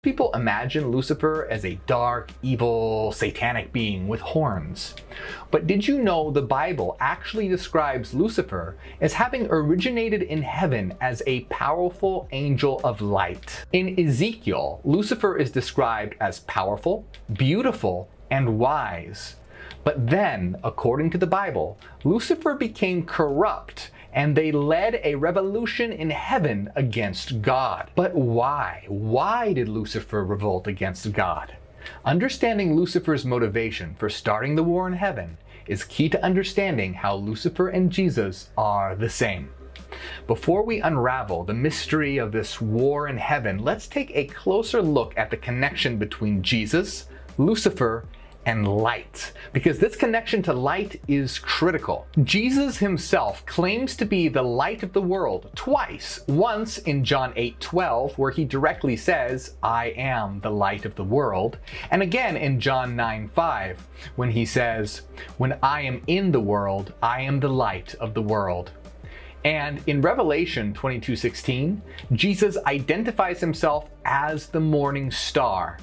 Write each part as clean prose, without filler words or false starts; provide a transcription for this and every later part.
People imagine Lucifer as a dark, evil, satanic being with horns. But did you know the Bible actually describes Lucifer as having originated in heaven as a powerful angel of light? In Ezekiel, Lucifer is described as powerful, beautiful, and wise. But then, according to the Bible, Lucifer became corrupt and they led a revolution in heaven against God. But why? Why did Lucifer revolt against God? Understanding Lucifer's motivation for starting the war in heaven is key to understanding how Lucifer and Jesus are the same. Before we unravel the mystery of this war in heaven, let's take a closer look at the connection between Jesus, Lucifer, and light, because this connection to light is critical. Jesus himself claims to be the light of the world twice, once in John 8:12, where he directly says, "I am the light of the world," and again in John 9:5, when he says, "When I am in the world, I am the light of the world." And in Revelation 22:16, Jesus identifies himself as the morning star.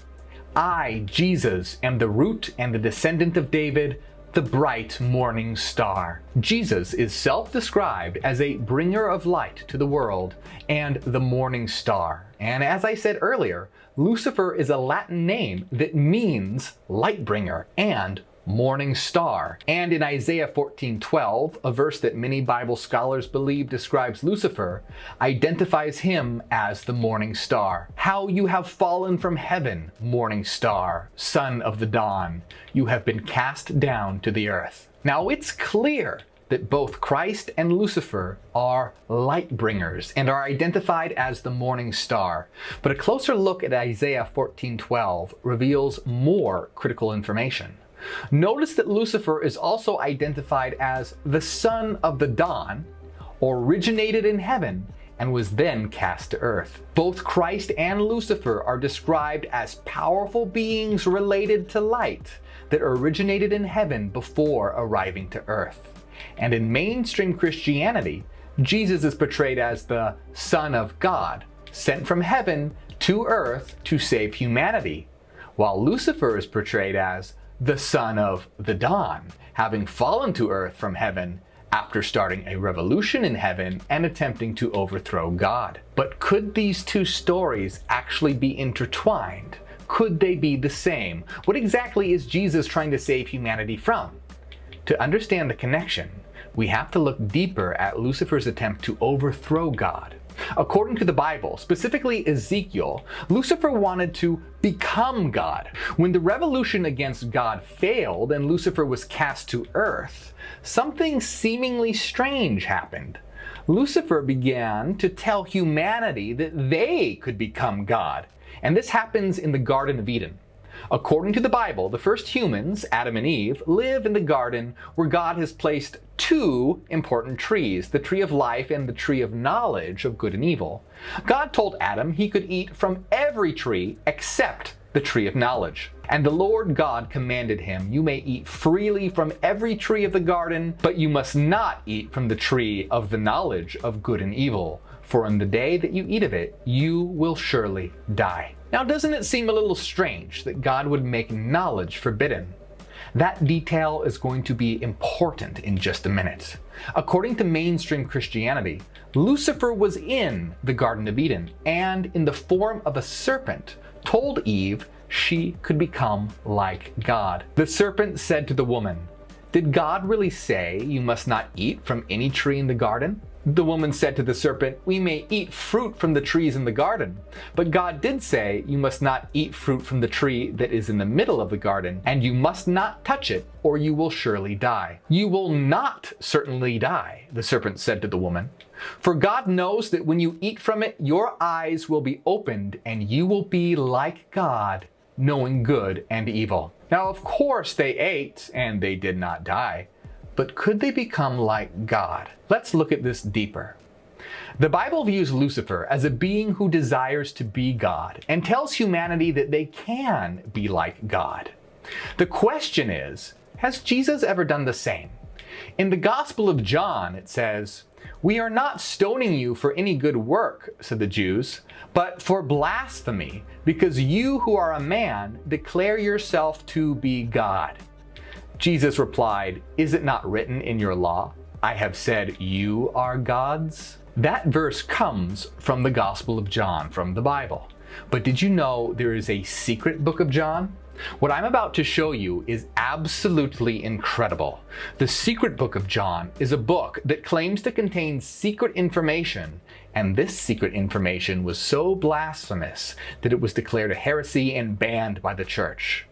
I, Jesus, am the root and the descendant of David, the bright morning star. Jesus is self-described as a bringer of light to the world and the morning star. And as I said earlier, Lucifer is a Latin name that means light bringer and morning star. And in Isaiah 14:12, a verse that many Bible scholars believe describes Lucifer, identifies him as the morning star. How you have fallen from heaven, morning star, son of the dawn. You have been cast down to the earth. Now it's clear that both Christ and Lucifer are light bringers and are identified as the morning star. But a closer look at Isaiah 14:12 reveals more critical information. Notice that Lucifer is also identified as the son of the dawn, originated in heaven, and was then cast to earth. Both Christ and Lucifer are described as powerful beings related to light that originated in heaven before arriving to earth. And in mainstream Christianity, Jesus is portrayed as the Son of God, sent from heaven to earth to save humanity, while Lucifer is portrayed as the son of the dawn, having fallen to earth from heaven after starting a revolution in heaven and attempting to overthrow God. But could these two stories actually be intertwined? Could they be the same? What exactly is Jesus trying to save humanity from? To understand the connection, we have to look deeper at Lucifer's attempt to overthrow God. According to the Bible, specifically Ezekiel, Lucifer wanted to become God. When the revolution against God failed and Lucifer was cast to earth, something seemingly strange happened. Lucifer began to tell humanity that they could become God, and this happens in the Garden of Eden. According to the Bible, the first humans, Adam and Eve, live in the garden where God has placed two important trees, the tree of life and the tree of knowledge of good and evil. God told Adam he could eat from every tree except the tree of knowledge. And the Lord God commanded him, "You may eat freely from every tree of the garden, but you must not eat from the tree of the knowledge of good and evil, for in the day that you eat of it, you will surely die." Now, doesn't it seem a little strange that God would make knowledge forbidden? That detail is going to be important in just a minute. According to mainstream Christianity, Lucifer was in the Garden of Eden and, in the form of a serpent, told Eve she could become like God. The serpent said to the woman, "Did God really say you must not eat from any tree in the garden?" The woman said to the serpent, "We may eat fruit from the trees in the garden, but God did say you must not eat fruit from the tree that is in the middle of the garden, and you must not touch it, or you will surely die." "You will not certainly die," the serpent said to the woman, "for God knows that when you eat from it, your eyes will be opened, and you will be like God, knowing good and evil." Now, of course, they ate, and they did not die. But could they become like God? Let's look at this deeper. The Bible views Lucifer as a being who desires to be God and tells humanity that they can be like God. The question is, has Jesus ever done the same? In the Gospel of John, it says, "We are not stoning you for any good work," said the Jews, "but for blasphemy, because you who are a man declare yourself to be God." Jesus replied, "Is it not written in your law, 'I have said you are gods'?" That verse comes from the Gospel of John, from the Bible. But did you know there is a secret book of John? What I'm about to show you is absolutely incredible. The secret book of John is a book that claims to contain secret information, and this secret information was so blasphemous that it was declared a heresy and banned by the church.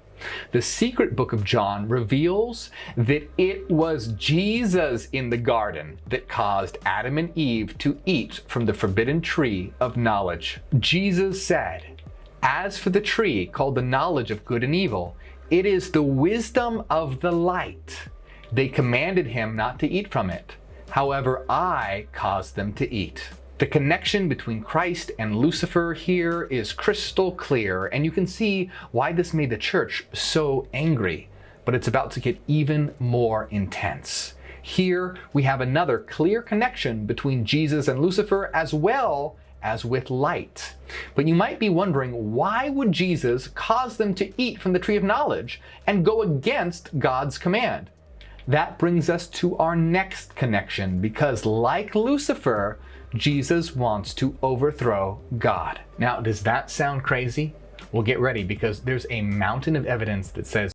The secret book of John reveals that it was Jesus in the garden that caused Adam and Eve to eat from the forbidden tree of knowledge. Jesus said, "As for the tree called the knowledge of good and evil, it is the wisdom of the light. They commanded him not to eat from it. However, I caused them to eat." The connection between Christ and Lucifer here is crystal clear, and you can see why this made the church so angry. But it's about to get even more intense. Here we have another clear connection between Jesus and Lucifer, as well as with light. But you might be wondering, why would Jesus cause them to eat from the tree of knowledge and go against God's command? That brings us to our next connection, because like Lucifer, Jesus wants to overthrow God. Now, does that sound crazy? Well, get ready, because there's a mountain of evidence that says